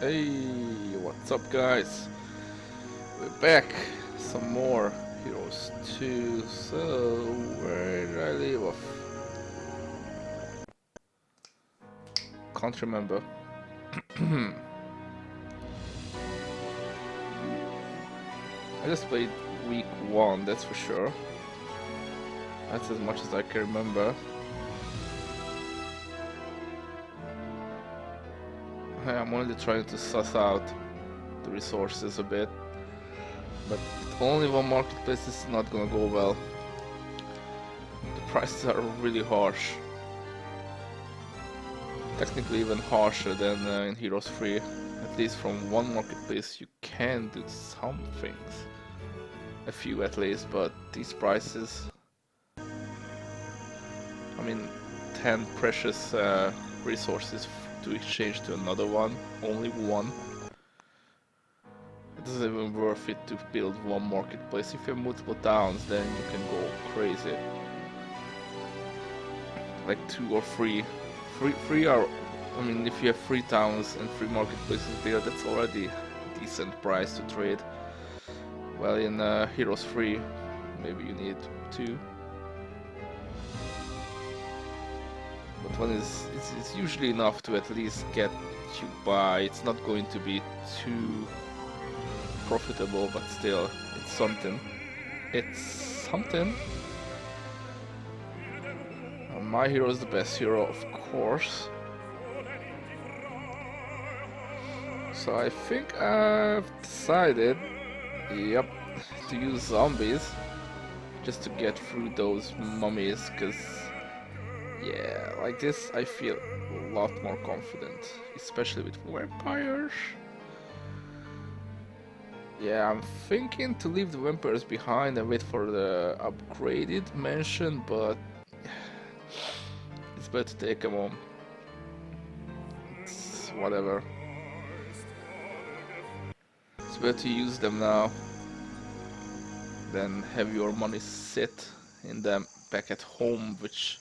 Hey, what's up guys? We're back. Some more Heroes 2. So, where did I leave off? Can't remember. I just played week 1, that's for sure. That's as much as I can remember. I'm only trying to suss out the resources a bit. But only one marketplace is not gonna go well. The prices are really harsh. Technically even harsher than in Heroes 3. At least from one marketplace you can do some things. A few at least, but these prices... I mean, 10 precious resources to exchange to another one, only one. It isn't even worth it to build one marketplace. If you have multiple towns, then you can go crazy. Like 2 or 3. Three are... I mean, if you have 3 towns and 3 marketplaces there, that's already a decent price to trade. Well, in Heroes 3, maybe you need 2. But one is it's usually enough to at least get you by. It's not going to be too profitable, but still, it's something. It's something. My hero is the best hero, of course. So I think I've decided, yep, to use zombies just to get through those mummies, because yeah, like this I feel a lot more confident, especially with vampires. Yeah, I'm thinking to leave the vampires behind and wait for the upgraded mansion, but it's better to take them home. It's whatever. It's better to use them now than have your money sit in them back at home, which,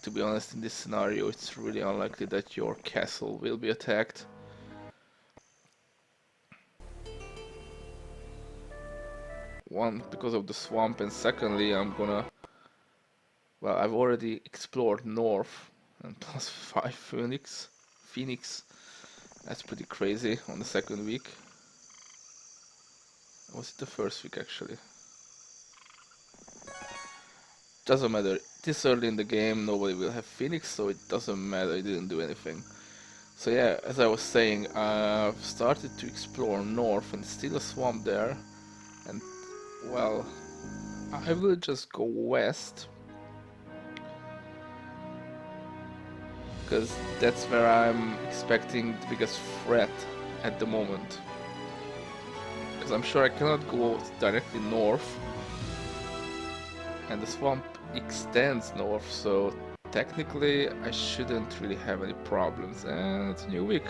to be honest, in this scenario it's really unlikely that your castle will be attacked. One, because of the swamp, and secondly, I'm gonna... Well, I've already explored north and plus 5 Phoenix. That's pretty crazy on the second week. Was it the first week actually? Doesn't matter. This early in the game nobody will have Phoenix, so it doesn't matter, I didn't do anything. So yeah, as I was saying, I've started to explore north and still a swamp there. And well, I will just go west. Because that's where I'm expecting the biggest threat at the moment. Because I'm sure I cannot go directly north. And the swamp extends north, so technically I shouldn't really have any problems. And it's a new week.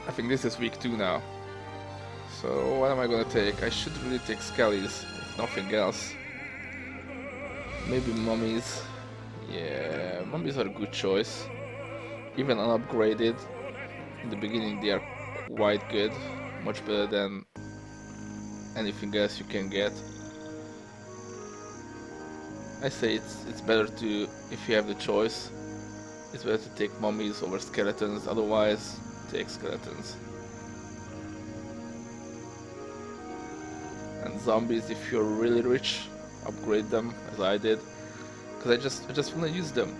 I think this is week 2 now. So what am I gonna take? I should really take skellies, if nothing else. Maybe mummies. Yeah, mummies are a good choice. Even unupgraded. In the beginning they are quite good. Much better than anything else you can get. I say it's better to, if you have the choice, it's better to take mummies over skeletons, otherwise take skeletons. And zombies, if you're really rich, upgrade them as I did, because I just want to use them.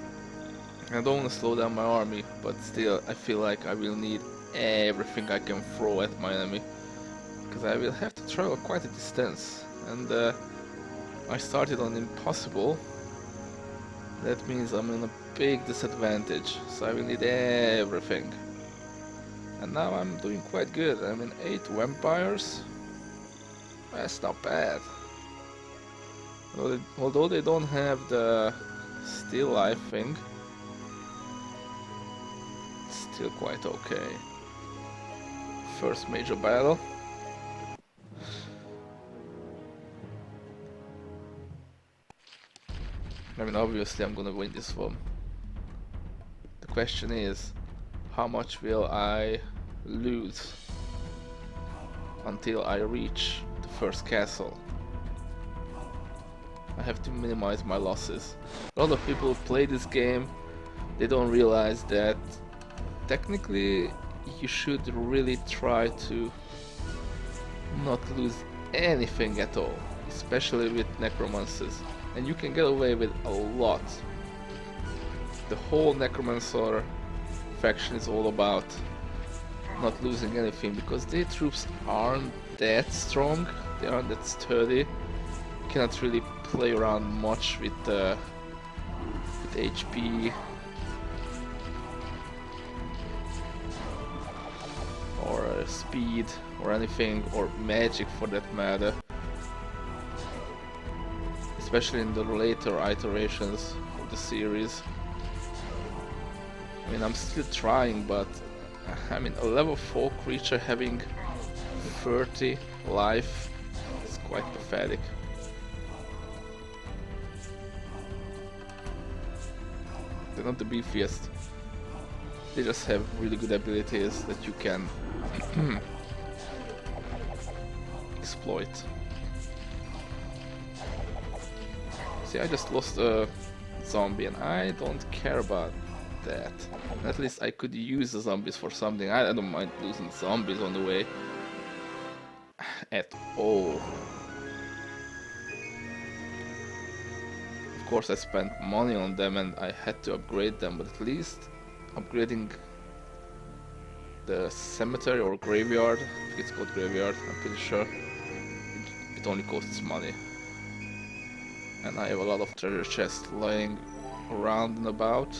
I don't want to slow down my army, but still I feel like I will need everything I can throw at my enemy, because I will have to travel quite a distance, and I started on impossible. That means I'm in a big disadvantage, so I will need everything. And now I'm doing quite good. I'm in 8 vampires. That's not bad. Although they don't have the still life thing, it's still quite okay. First major battle. I mean, obviously I'm gonna win this one. The question is, how much will I lose until I reach the first castle? I have to minimize my losses. A lot of people who play this game, they don't realize that technically you should really try to not lose anything at all, especially with necromancers, and you can get away with a lot. The whole necromancer faction is all about not losing anything because their troops aren't that strong, they aren't that sturdy. You cannot really play around much with HP or speed or anything, or magic for that matter, especially in the later iterations of the series. I mean, I'm still trying, but I mean, a level 4 creature having 30 life is quite pathetic. They're not the beefiest. They just have really good abilities that you can exploit. See, I just lost a zombie and I don't care about that. At least I could use the zombies for something. I don't mind losing zombies on the way at all. Of course I spent money on them and I had to upgrade them, but at least upgrading the cemetery or graveyard, I think it's called graveyard, I'm pretty sure, it only costs money. And I have a lot of treasure chests lying around and about.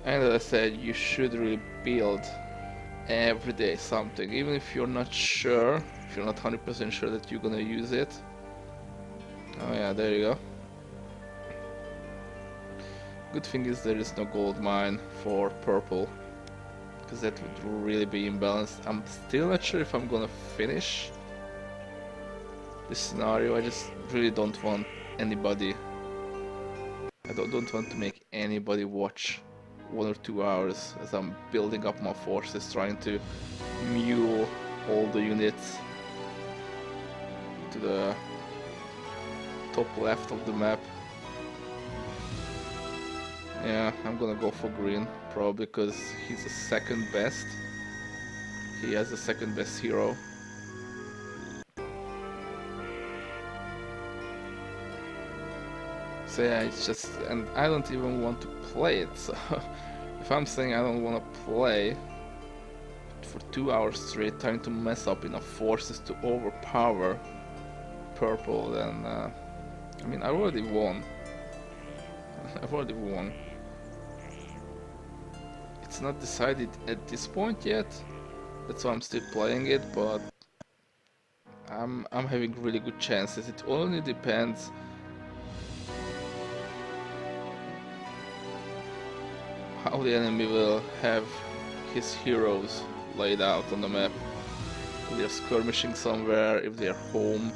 And as I said, you should really build every day something, even if you're not sure, if you're not 100% sure that you're gonna use it. Oh yeah, there you go. Good thing is there is no gold mine for purple, because that would really be imbalanced. I'm still not sure if I'm gonna finish this scenario. I just really don't want anybody, I don't want to make anybody watch 1 or 2 hours as I'm building up my forces, trying to mule all the units to the top left of the map. Yeah, I'm gonna go for green, probably because he's the second best. He has the second best hero. So yeah, it's just, and I don't even want to play it, so if I'm saying I don't want to play for 2 hours straight trying to mess up enough forces to overpower purple, then I mean, I already won. I've already won. It's not decided at this point yet, that's why I'm still playing it, but I'm having really good chances. It only depends how the enemy will have his heroes laid out on the map. If they're skirmishing somewhere, if they're home.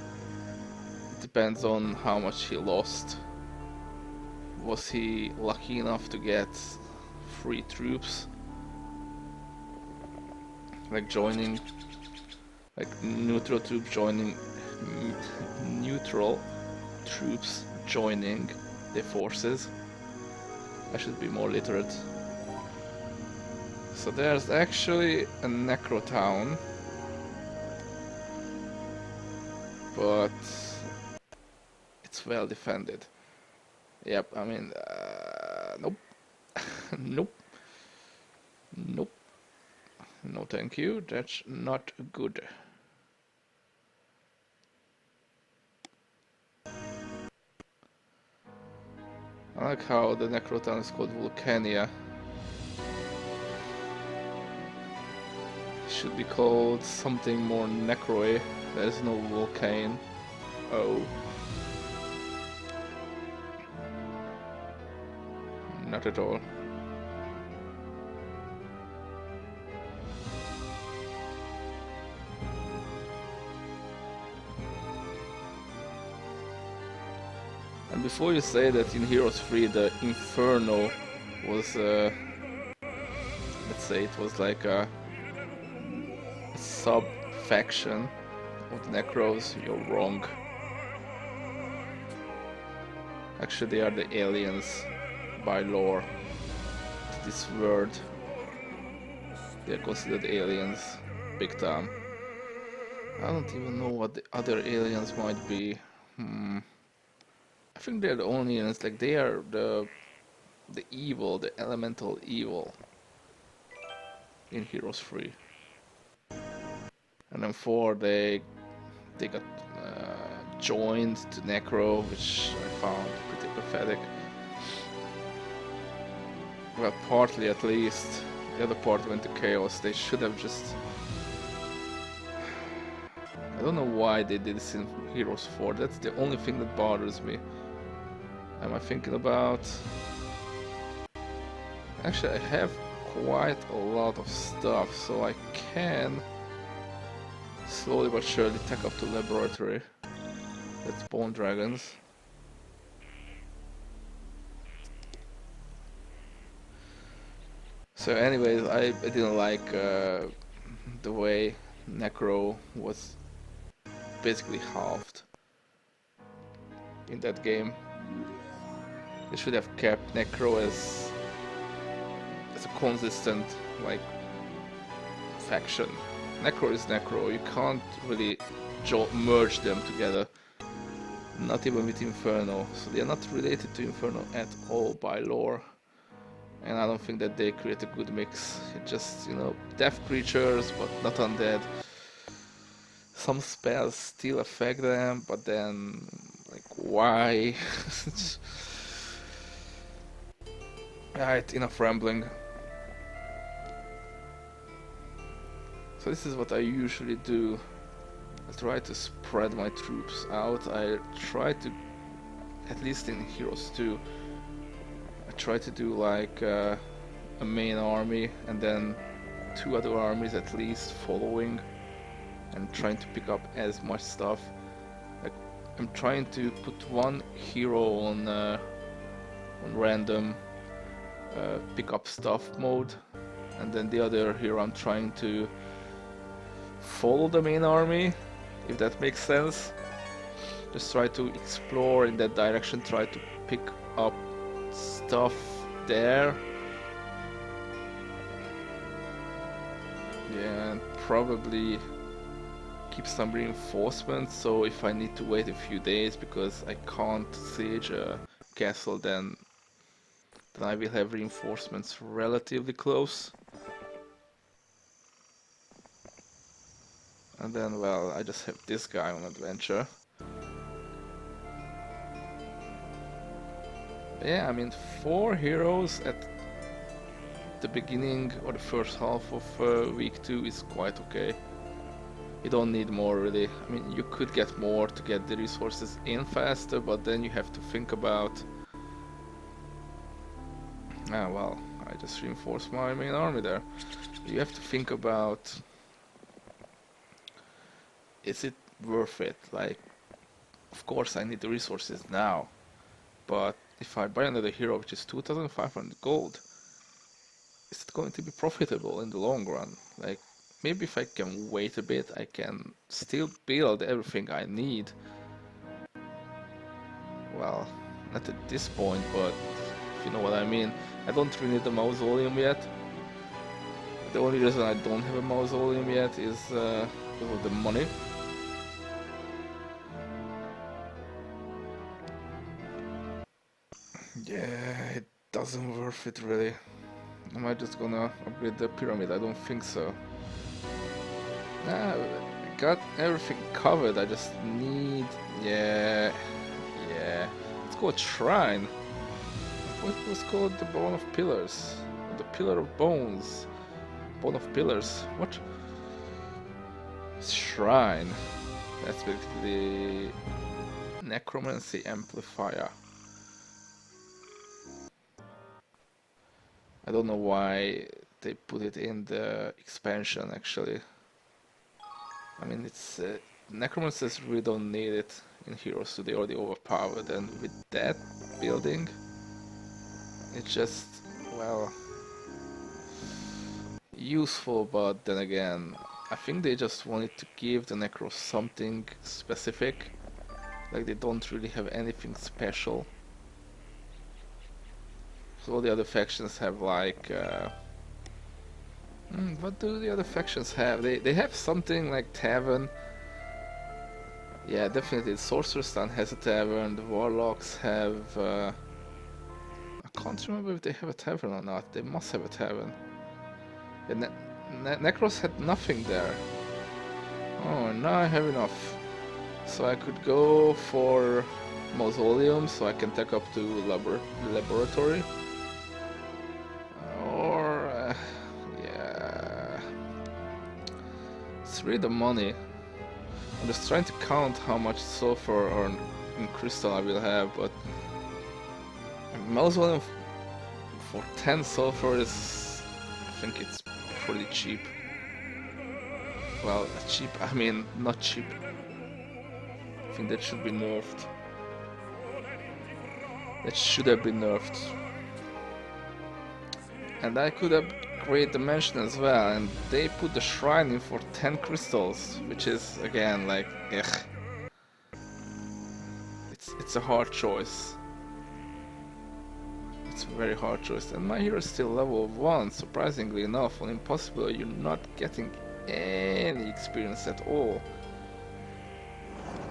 It depends on how much he lost. Was he lucky enough to get free troops? Like joining, like neutral troops joining, neutral troops joining the forces. I should be more literate. So there's actually a necro town, but it's well defended. Yep, I mean, nope, nope, nope, no thank you, that's not good. I like how the necro town is called Vulcania. Should be called something more necroy. There's no volcano. Oh. Not at all. And before you say that in Heroes 3 the Inferno was, let's say it was like a sub-faction of the Necros, you're wrong. Actually they are the aliens by lore to this world. They are considered aliens, big time. I don't even know what the other aliens might be. I think they're the only aliens, like they are the evil, the elemental evil in Heroes 3. And then 4 they got joined to Necro, which I found pretty pathetic. Well, partly at least. The other part went to Chaos. They should have just... I don't know why they did this in Heroes 4. That's the only thing that bothers me. Am I thinking about... Actually, I have quite a lot of stuff, so I can slowly but surely take up to laboratory. That's Bone Dragons. So anyways, I didn't like the way Necro was basically halved in that game. They should have kept Necro as a consistent, like, faction. Necro is Necro, you can't really merge them together. Not even with Inferno, so they are not related to Inferno at all by lore. And I don't think that they create a good mix. It's just, you know, death creatures, but not undead. Some spells still affect them, but then, like, why? Right, enough rambling. So this is what I usually do. I try to spread my troops out. I try to, at least in Heroes 2, I try to do like a main army and then 2 other armies at least following and trying to pick up as much stuff. Like, I'm trying to put 1 hero on random pick up stuff mode, and then the other hero I'm trying to follow the main army, if that makes sense. Just try to explore in that direction, try to pick up stuff there. Yeah, and probably keep some reinforcements, so if I need to wait a few days because I can't siege a castle, then I will have reinforcements relatively close. And then, well, I just have this guy on adventure. Yeah, I mean, 4 heroes at the beginning or the first half of week 2 is quite okay. You don't need more really. I mean, you could get more to get the resources in faster, but then you have to think about... Ah, well, I just reinforced my main army there. You have to think about... Is it worth it? Like, of course I need the resources now, but if I buy another hero which is 2,500 gold, is it going to be profitable in the long run? Like, maybe if I can wait a bit, I can still build everything I need. Well, not at this point, but if you know what I mean. I don't really need a mausoleum yet. The only reason I don't have a mausoleum yet is because of the money. Yeah, it doesn't worth it really. Am I just gonna upgrade the pyramid? I don't think so. Nah, I got everything covered. I just need... Yeah. Let's go shrine. What was called the Bone of Pillars? The Pillar of Bones. Bone of Pillars. What? Shrine. That's basically Necromancy Amplifier. I don't know why they put it in the expansion actually. I mean, it's necromancers really don't need it. in Heroes 2, they already overpowered, and with that building, it's just, well, useful, but then again, I think they just wanted to give the Necros something specific, like they don't really have anything special. So all the other factions have like, what do the other factions have? They have something like Tavern. Yeah, definitely. Sorcerer's Town has a tavern. The Warlocks have. I can't remember if they have a tavern or not. They must have a tavern. Yeah, Necros had nothing there. Oh, now I have enough. So I could go for Mausoleum, so I can take up to Laboratory. Or. Yeah. It's really the money. I'm just trying to count how much sulfur or in crystal I will have, but Mausoleum for 10 sulfur is, I think it's pretty cheap. Well, cheap, I mean not cheap. I think that should be nerfed. That should have been nerfed. And I could upgrade the mansion as well, and they put the shrine in for 10 crystals, which is again like, ugh. It's a hard choice. It's a very hard choice, and my hero is still level 1, surprisingly enough. On Impossible you're not getting any experience at all.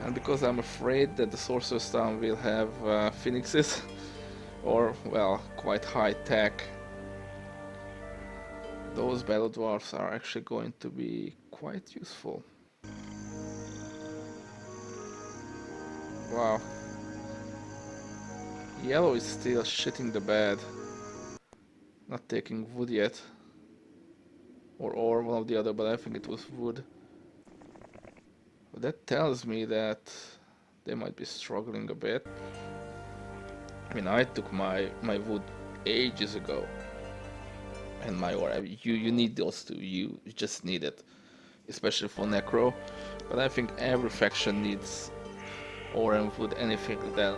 And because I'm afraid that the Sorcerer's Town will have phoenixes, or, well, quite high tech, those Battle Dwarfs are actually going to be quite useful. Wow. Yellow is still shitting the bed. Not taking wood yet. Or one of the other, but I think it was wood. But that tells me that they might be struggling a bit. I mean, I took my wood ages ago. And my ore, I mean, you need those two, you just need it. Especially for Necro. But I think every faction needs ore and wood, anything that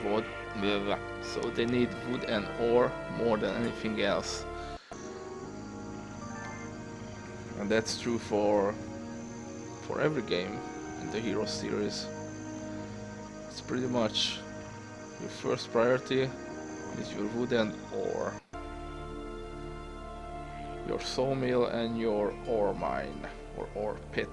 wood, blah, blah. So they need wood and ore more than anything else. And that's true for every game in the Hero series. It's pretty much your first priority is your wood and ore. Your sawmill and your ore mine, or ore pit.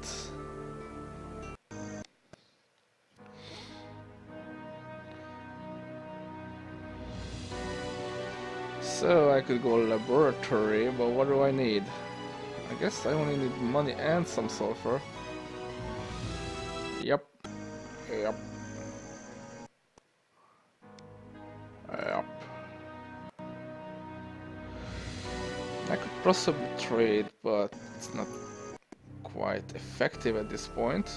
So I could go laboratory, but what do I need? I guess I only need money and some sulfur. Yep. Yep. Yep. I could possibly trade, but it's not quite effective at this point.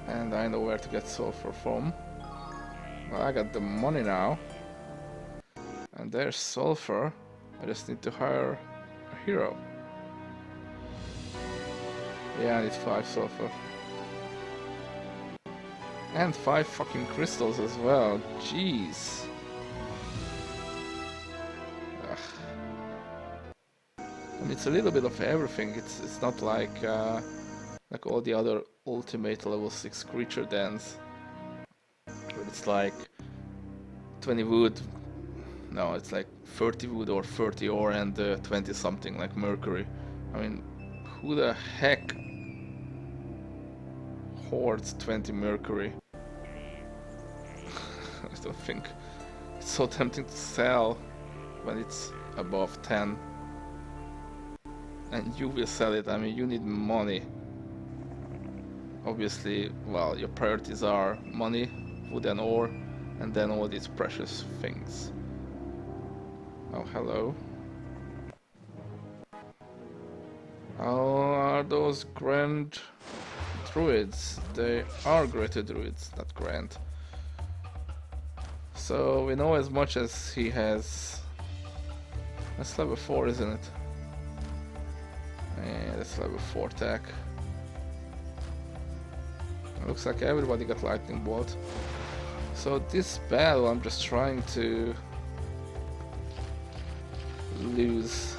And I know where to get sulfur from. Well, I got the money now. And there's sulfur. I just need to hire a hero. Yeah, I need 5 sulfur. And 5 fucking crystals as well. Jeez. Ugh. I mean, it's a little bit of everything. It's not like all the other ultimate level 6 creature dens. But it's like 20 wood. No, it's like 30 wood or 30 ore and 20 something like mercury. I mean, who the heck hoards 20 mercury? I don't think it's so tempting to sell when it's above 10. And you will sell it, I mean, you need money. Obviously, well, your priorities are money, wood and ore, and then all these precious things. Oh, hello. How are those grand druids? They are greater druids, not grand. So we know as much as he has. That's level 4, isn't it? Yeah, that's level 4 tech. Looks like everybody got lightning bolt. So this battle I'm just trying to lose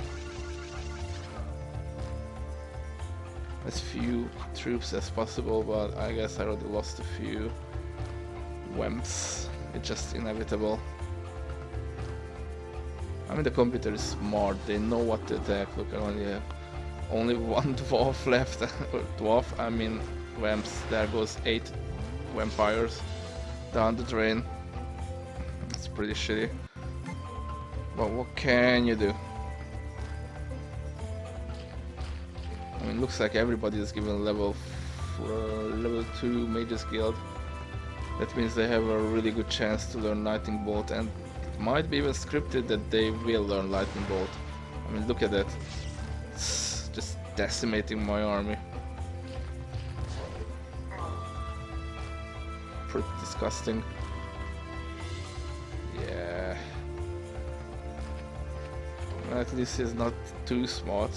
as few troops as possible, but I guess I already lost a few WEMPs. It's just inevitable. I mean, the computer is smart, they know what to attack. Look, I only have one dwarf left. Or dwarf, I mean WEMPs. There goes 8 vampires down the drain. It's pretty shitty. But what can you do? I mean, looks like everybody is given level 2 Mages Guild. That means they have a really good chance to learn Lightning Bolt, and it might be even scripted that they will learn Lightning Bolt. I mean, look at that. It's just decimating my army. Pretty disgusting. Yeah. At least he's not too smart.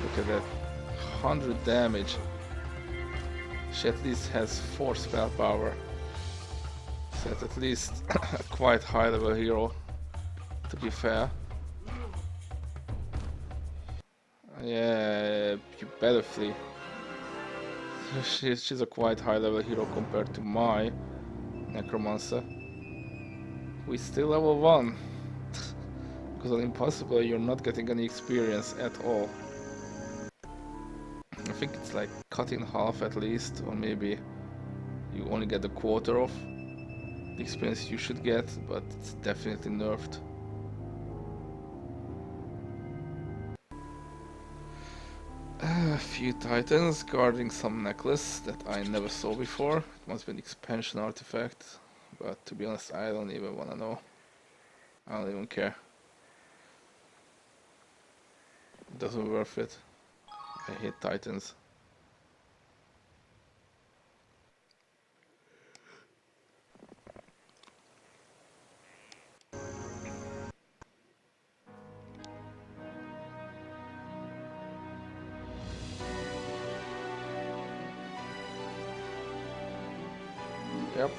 Look at that. 100 damage. She at least has 4 spell power. So that's at least a quite high level hero, to be fair. Yeah, you better flee. She's a quite high level hero compared to my Necromancer, who is still level 1. Because on Impossible you're not getting any experience at all. I think it's like cut in half at least, or maybe you only get a quarter of the experience you should get, but it's definitely nerfed. A few titans guarding some necklace that I never saw before. It must be an expansion artifact, but to be honest I don't even wanna know. I don't even care. It doesn't worth it. I hate titans. Yep.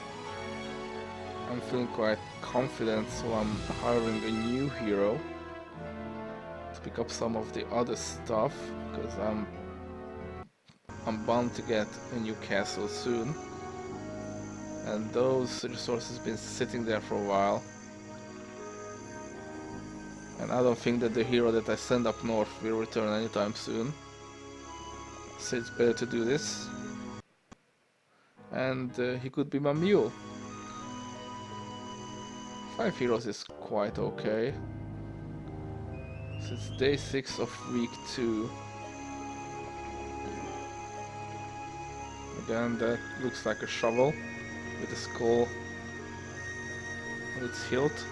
I'm feeling quite confident, so I'm hiring a new hero to pick up some of the other stuff, because I'm bound to get a new castle soon, and those resources been sitting there for a while, and I don't think that the hero that I send up north will return anytime soon, so it's better to do this. And he could be my mule. 5 heroes is quite okay. So it's day 6 of week 2. Again, that looks like a shovel with a skull on its hilt.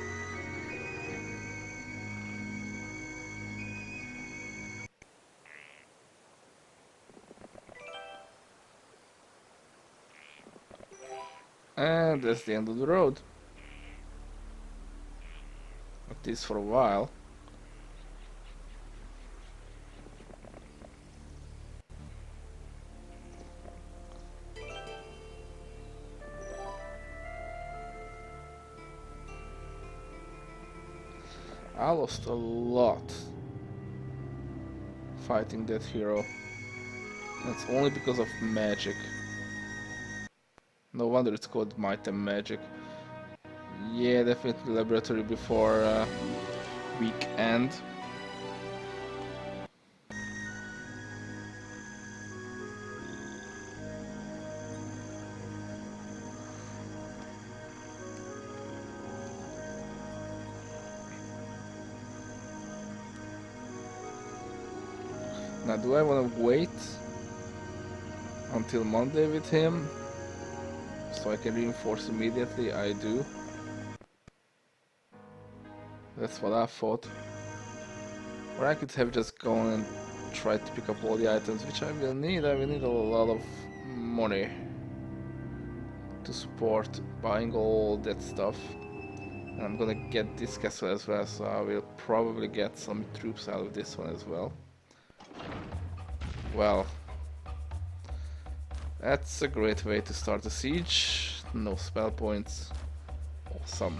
And that's the end of the road. At least for a while. I lost a lot fighting that hero. That's only because of magic. No wonder it's called Might and Magic. Yeah, definitely laboratory before weekend. Now, do I want to wait until Monday with him so I can reinforce immediately? I do. That's what I thought. Or I could have just gone and tried to pick up all the items, which I will need. I will need a lot of money to support buying all that stuff. And I'm gonna get this castle as well, so I will probably get some troops out of this one as well. Well, That's a great way to start a siege. No spell points. Awesome.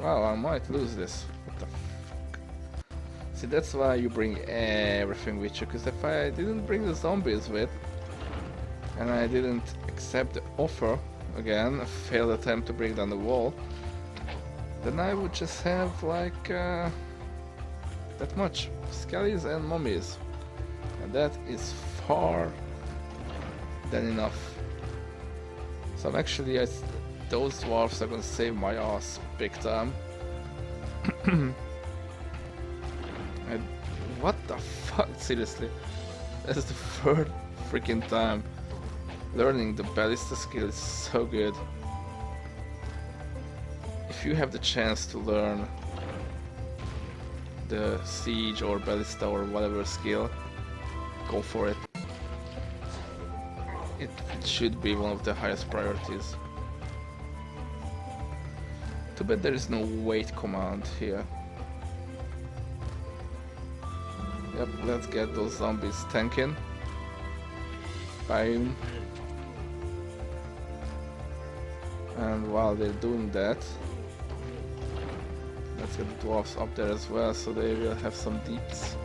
Wow, I might lose this. What the fuck? See, that's why you bring everything with you, because if I didn't bring the zombies with, and I didn't accept the offer, again, a failed attempt to bring down the wall, then I would just have like that much skellies and mummies, and that is far than enough. So I'm actually, those dwarves are gonna save my ass big time. And what the fuck, seriously? This is the third freaking time. Learning the ballista skill is so good. If you have the chance to learn the siege or ballista or whatever skill, go for it. It should be one of the highest priorities. Too bad there is no wait command here. Yep, let's get those zombies tanking. Bam. And while they're doing that, let's get the dwarves up there as well, so they will have some deeps.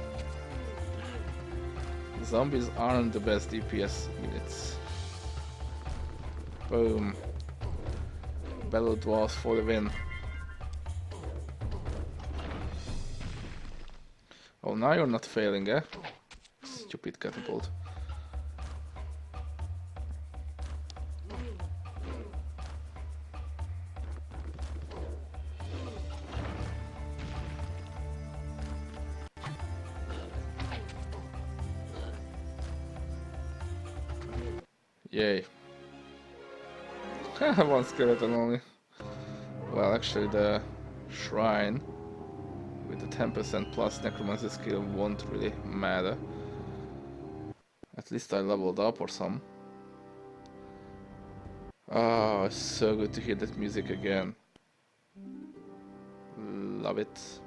Zombies aren't the best DPS units. Boom. Battle dwarves for the win. Oh, now you're not failing, eh? Stupid catapult. Yay. One skeleton only. Well, actually the shrine with the 10% plus necromancy skill won't really matter. At least I leveled up or some. Oh, it's so good to hear that music again. Love it.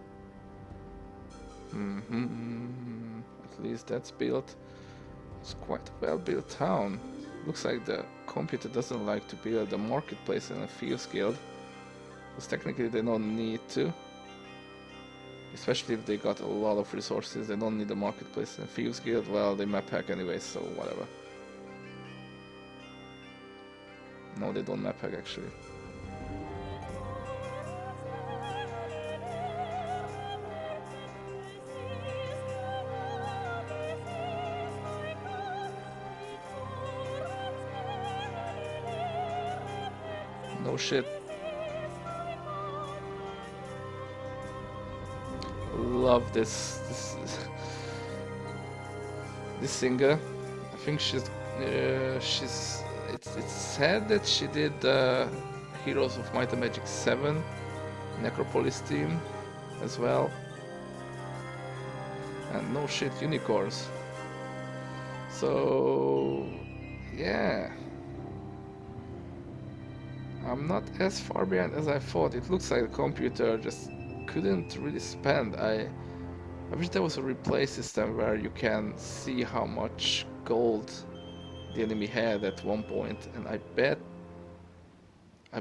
At least that's built. It's quite a well built town. Looks like the computer doesn't like to build a marketplace in a Thieves Guild, because technically they don't need to. Especially if they got a lot of resources, they don't need a marketplace in a Thieves Guild. Well, they map hack anyway, so whatever. No, they don't map hack actually. No shit. Love this singer. I think it's sad that she did Heroes of Might and Magic 7 Necropolis theme as well. And no shit, unicorns. So yeah, I'm not as far behind as I thought. It looks like the computer just couldn't really spend. I wish there was a replay system where you can see how much gold the enemy had at one point, and I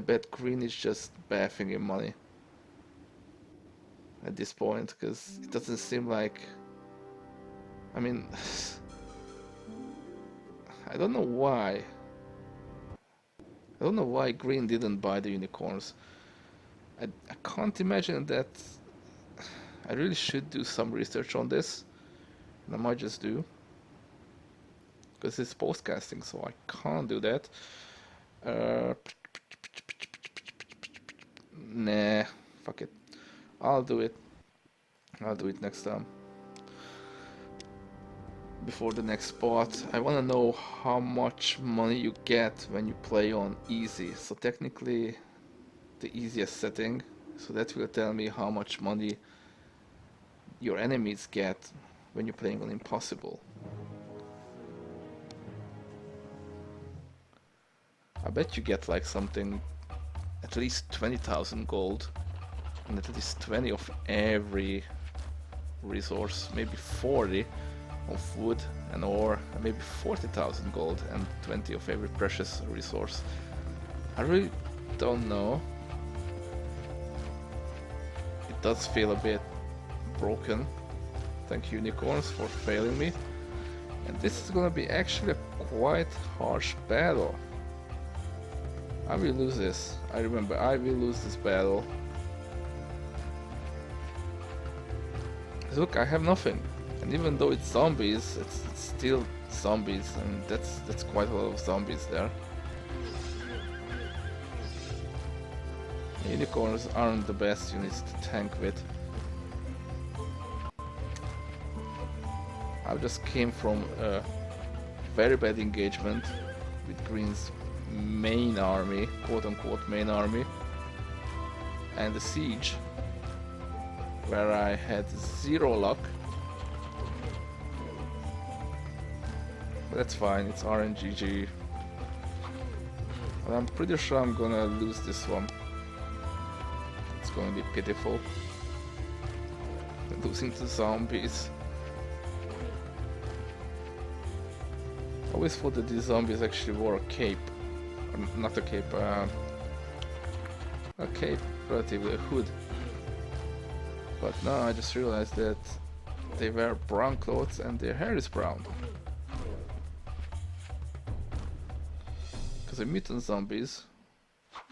bet green is just bathing in money at this point, because it doesn't seem like, I mean, I don't know why green didn't buy the unicorns. I can't imagine that. I really should do some research on this, and I might just do, because it's postcasting, so I can't do that. Nah, fuck it. I'll do it next time. Before the next part, I want to know how much money you get when you play on easy. So technically the easiest setting, so that will tell me how much money your enemies get when you're playing on impossible. I bet you get like something, at least 20,000 gold, and at least 20 of every resource, maybe 40 of wood and ore, and maybe 40,000 gold and 20 of every precious resource. I really don't know. It does feel a bit broken. Thank you, unicorns, for failing me. And this is gonna be actually a quite harsh battle. I will lose this. I remember, I will lose this battle. Look, I have nothing. And even though it's zombies, it's still zombies, and that's quite a lot of zombies there. Unicorns aren't the best units to tank with. I just came from a very bad engagement with Green's main army, quote-unquote main army, and the siege, where I had 0 luck. But that's fine, it's RNGG. But I'm pretty sure I'm gonna lose this one. It's gonna be pitiful. Losing to zombies. I always thought that these zombies actually wore a cape. Not a cape, a cape, relatively a hood. But now I just realized that they wear brown clothes and their hair is brown. Because the mutant zombies,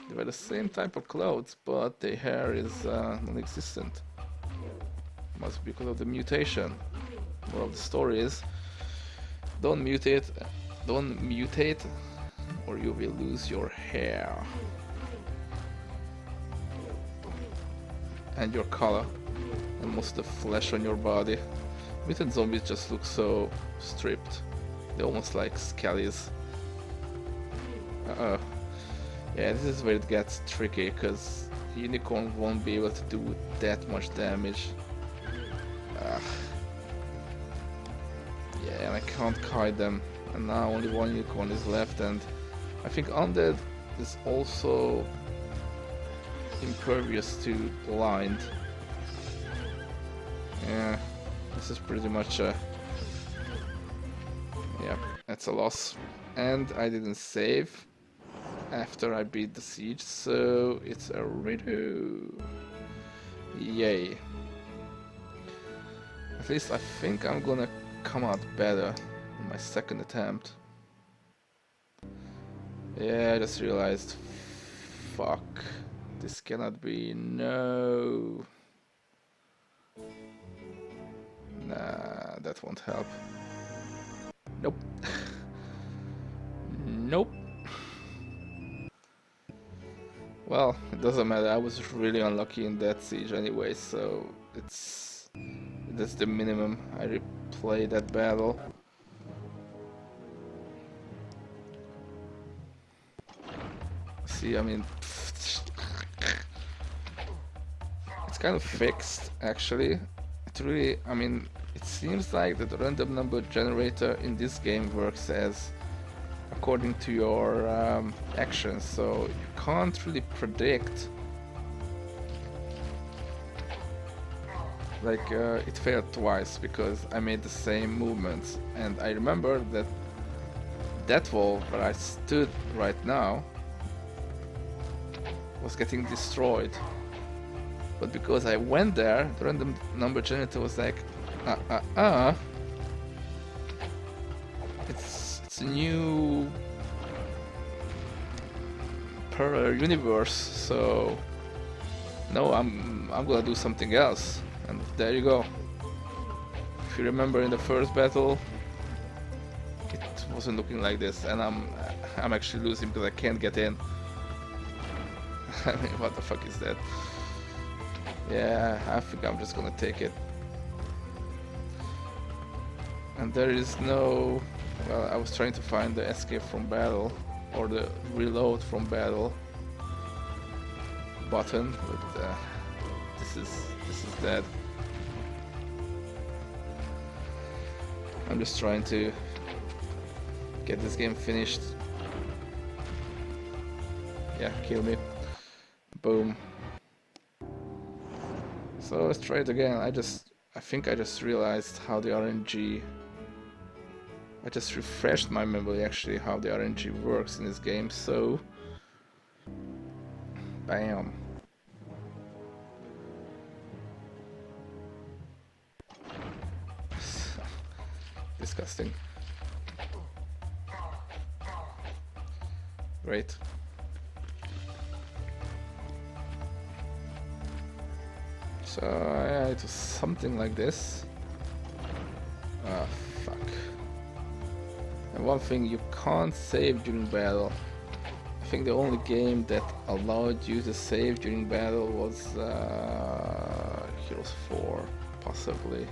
they wear the same type of clothes, but their hair is non-existent. Must be because of the mutation. More of the story is, don't mutate, or you will lose your hair and your color and most of the flesh on your body. Mutant zombies just look so stripped. They're almost like skellies. Yeah, this is where it gets tricky, because unicorn won't be able to do that much damage. Yeah, and I can't kite them, and now only one unicorn is left, and I think Undead is also impervious to blind. Yeah, this is pretty much a... yeah, that's a loss. And I didn't save after I beat the siege, so it's a redo. Yay. At least I think I'm gonna come out better in my second attempt. Yeah, I just realized, fuck, this cannot be, no. Nah, that won't help. Nope. Nope. Well, it doesn't matter, I was really unlucky in that siege anyway, so that's the minimum. I replay that battle. See, I mean, it's kind of fixed actually. It really, I mean, it seems like that the random number generator in this game works as according to your actions, so you can't really predict. Like, it failed twice because I made the same movements, and I remember that that wall where I stood right now was getting destroyed, but because I went there, the random number generator was like, it's a new parallel universe, so no, I'm gonna do something else. And there you go. If you remember in the first battle, it wasn't looking like this, and I'm actually losing because I can't get in. I mean, what the fuck is that? Yeah, I think I'm just gonna take it. And there is no... well, I was trying to find the escape from battle, or the reload from battle button, but this is dead. I'm just trying to get this game finished. Yeah, kill me. Boom. So let's try it again. I think I just realized how the RNG I just refreshed my memory actually how the RNG works in this game, so bam. Disgusting. Great. So yeah, it was something like this. Ah, fuck. And one thing, you can't save during battle. I think the only game that allowed you to save during battle was Heroes 4, possibly.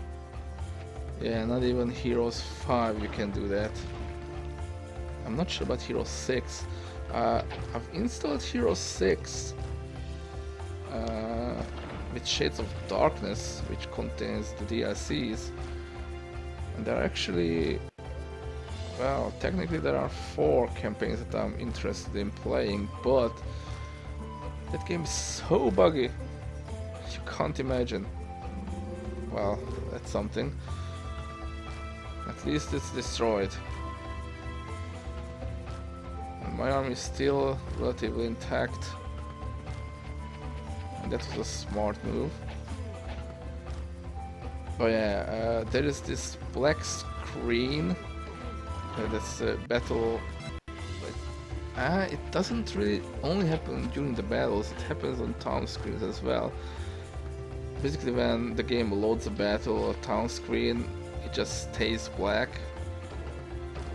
Yeah, not even Heroes 5 you can do that. I'm not sure about Heroes 6. I've installed Heroes 6 with Shades of Darkness, which contains the DLCs. And there are actually, well, technically there are 4 campaigns that I'm interested in playing, but that game is so buggy. You can't imagine. Well, that's something. At least it's destroyed. And my army is still relatively intact. And that was a smart move. Oh yeah, there is this black screen. That's a battle. It doesn't really only happen during the battles, it happens on town screens as well. Basically when the game loads a battle or town screen, it just stays black.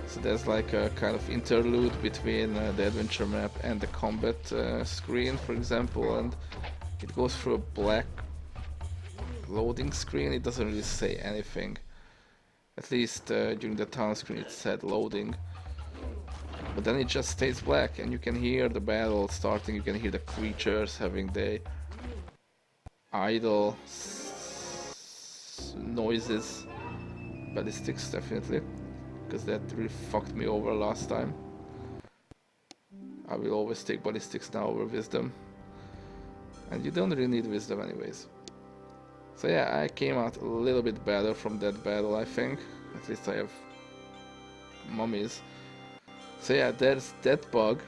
So there's like a kind of interlude between the adventure map and the combat screen, for example, and it goes through a black loading screen. It doesn't really say anything. At least during the town screen it said loading. But then it just stays black and you can hear the battle starting, you can hear the creatures having the idle noises. Ballistics definitely, because that really fucked me over last time. I will always take ballistics now over wisdom. And you don't really need wisdom anyways. So yeah, I came out a little bit better from that battle, I think. At least I have mummies. So yeah, there's that bug,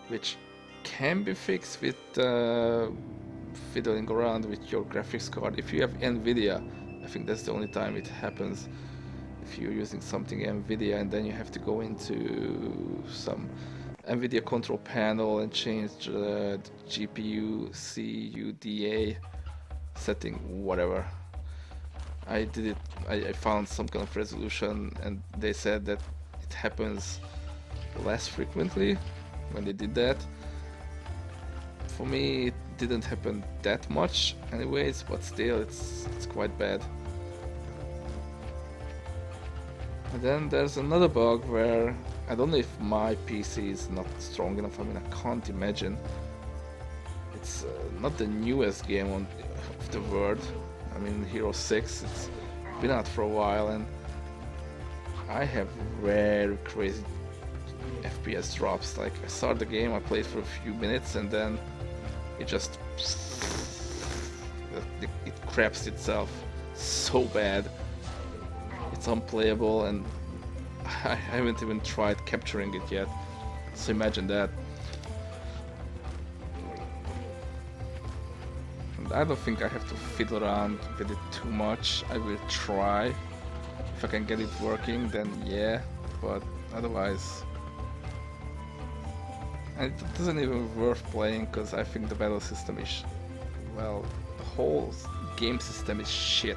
which can be fixed with fiddling around with your graphics card. If you have NVIDIA, I think that's the only time it happens. If you're using something NVIDIA and then you have to go into some NVIDIA control panel and change the GPU CUDA setting, whatever. I did it, I found some kind of resolution and they said that it happens less frequently when they did that. For me it didn't happen that much anyways, but still it's quite bad. And then there's another bug where I don't know if my PC is not strong enough. I mean, I can't imagine. It's not the newest game of the world. I mean, Hero 6, it's been out for a while and I have very crazy FPS drops. Like, I started the game, I played for a few minutes and then it just it craps itself so bad. It's unplayable and I haven't even tried capturing it yet, so imagine that. And I don't think I have to fiddle around with it too much. I will try. If I can get it working, then yeah, but otherwise... And it doesn't even worth playing, because I think the battle system is... well, the whole game system is shit.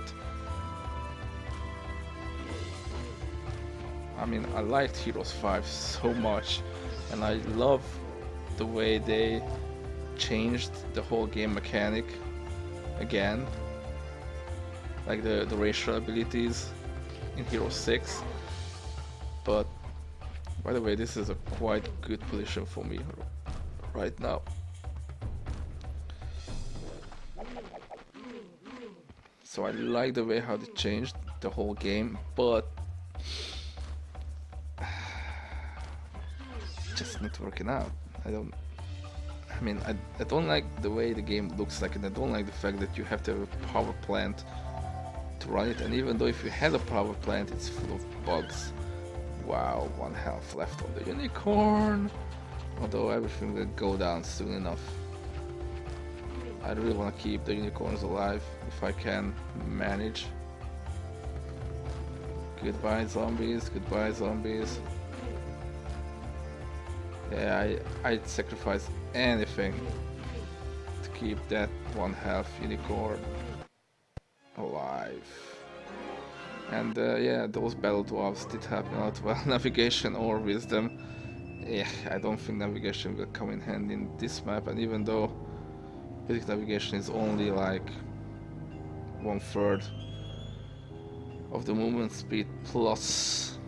I mean, I liked Heroes 5 so much, and I love the way they changed the whole game mechanic again, like the racial abilities in Heroes 6. But by the way, this is a quite good position for me right now. So I like the way how they changed the whole game, but just not working out. I don't like the way the game looks like, and I don't like the fact that you have to have a power plant to run it, and even though if you had a power plant, it's full of bugs. Wow, 1 health left on the unicorn. Although everything will go down soon enough. I really want to keep the unicorns alive if I can manage. Goodbye zombies, goodbye zombies. Yeah, I'd sacrifice anything to keep that 1 health unicorn alive. And yeah, those battle dwarves did help me out well. Navigation or wisdom. Yeah, I don't think navigation will come in handy in this map, and even though basic navigation is only like 1/3 of the movement speed plus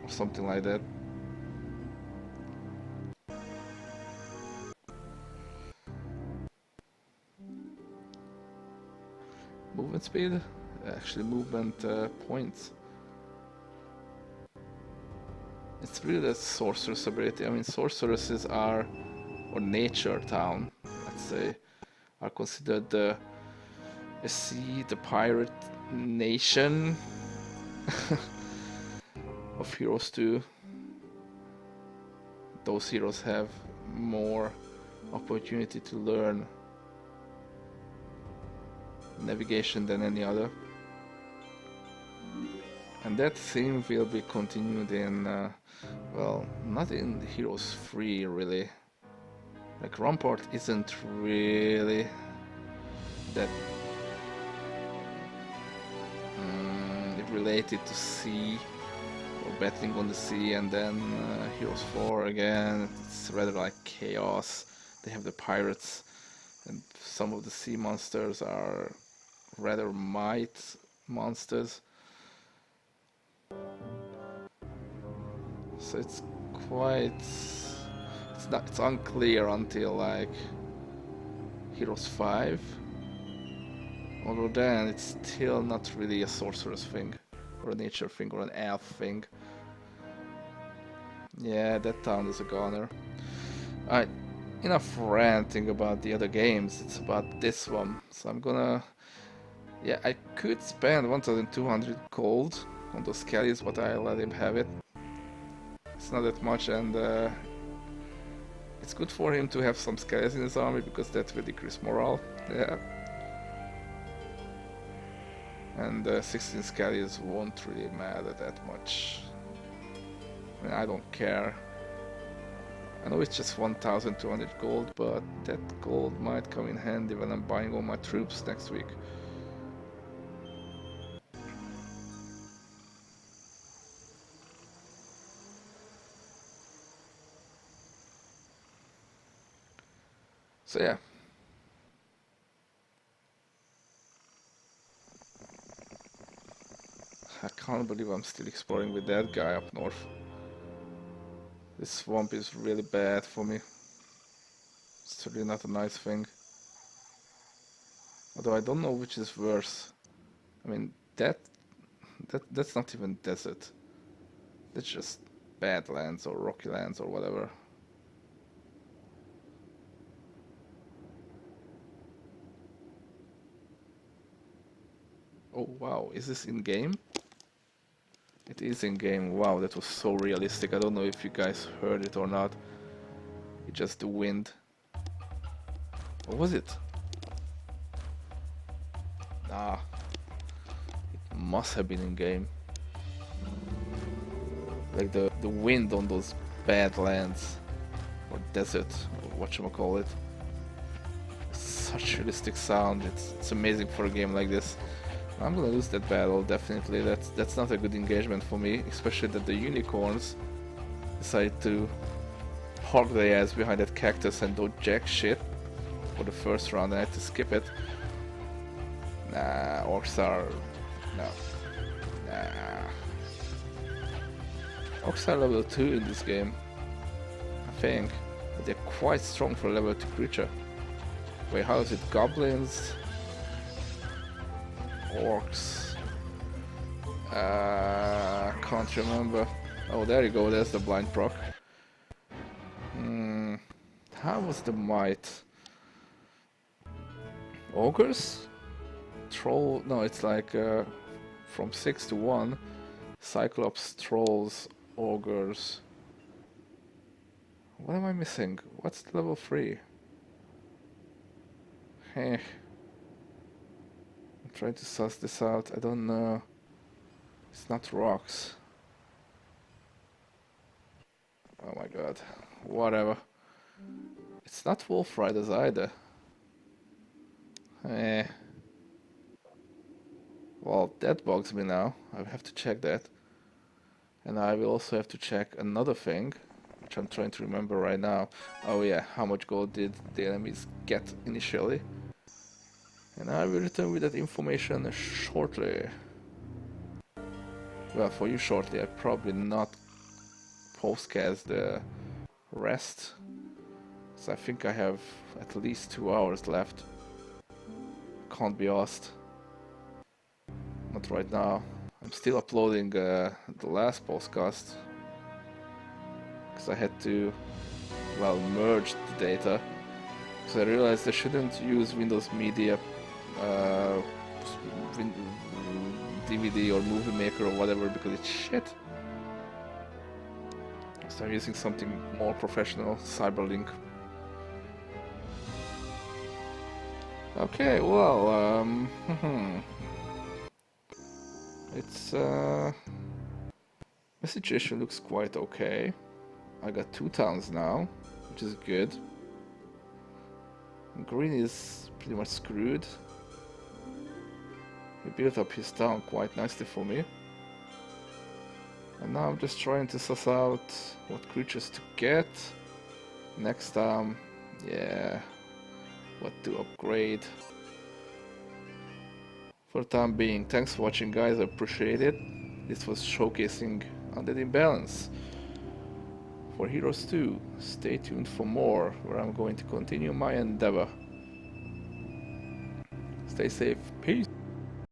or something like that. Movement speed? Actually movement points. It's really a sorceress ability. I mean, sorceresses are, or nature town, let's say, are considered the sea, the pirate nation of Heroes 2. Those heroes have more opportunity to learn navigation than any other. And that theme will be continued in, well, not in Heroes 3 really. Like Rampart isn't really that related to sea or battling on the sea, and then Heroes 4 again, it's rather like chaos. They have the pirates, and some of the sea monsters are rather might monsters. So it's quite, it's unclear until like Heroes 5. Although then it's still not really a sorceress thing, or a nature thing, or an elf thing. Yeah, that town is a goner. Alright, enough ranting about the other games, it's about this one. So I'm gonna... Yeah, I could spend 1200 gold on those skellies, but I let him have it. It's not that much, and it's good for him to have some skellies in his army, because that will decrease morale. Yeah. And 16 skellies won't really matter that much. I mean, I don't care. I know it's just 1200 gold, but that gold might come in handy when I'm buying all my troops next week. So yeah. I can't believe I'm still exploring with that guy up north. This swamp is really bad for me. It's really not a nice thing. Although I don't know which is worse. I mean, that's not even desert. That's just badlands or rocky lands or whatever. Oh wow, is this in game? It is in game. Wow, that was so realistic. I don't know if you guys heard it or not. It's just the wind. What was it? Ah, it must have been in game. Like the wind on those badlands or desert, or whatchamacallit. Such realistic sound. It's amazing for a game like this. I'm gonna lose that battle, definitely. That's not a good engagement for me, especially that the unicorns decide to park their ass behind that cactus and do jack shit for the first round, and I had to skip it. Nah, orcs are... no. Nah. Orcs are level 2 in this game, I think. But they're quite strong for a level 2 creature. Wait, how is it? Goblins? Orcs. Can't remember. Oh, there you go, there's the blind proc. How was the might? Ogres? troll. No, it's like from 6 to 1. Cyclops, trolls, ogres. What am I missing? What's level 3? Heh. I'm trying to suss this out. I don't know. It's not rocks. Oh my god. Whatever. It's not wolf riders either. Eh. Well, that bugs me now. I have to check that. And I will also have to check another thing, which I'm trying to remember right now. Oh yeah, how much gold did the enemies get initially? And I will return with that information shortly. Well, for you shortly, I probably not postcast the rest. So I think I have at least 2 hours left. Can't be asked. Not right now. I'm still uploading the last podcast. Because I had to, well, merge the data. So I realized I shouldn't use Windows Media DVD or Movie Maker or whatever because it's shit. So I'm using something more professional, Cyberlink. Okay, well, it's my situation looks quite okay. I got 2 towns now, which is good. Green is pretty much screwed. He built up his town quite nicely for me. And now I'm just trying to suss out what creatures to get. Next time, yeah, what to upgrade. For the time being, thanks for watching guys, I appreciate it. This was showcasing Undead Imbalance for Heroes 2. Stay tuned for more, where I'm going to continue my endeavor. Stay safe, peace!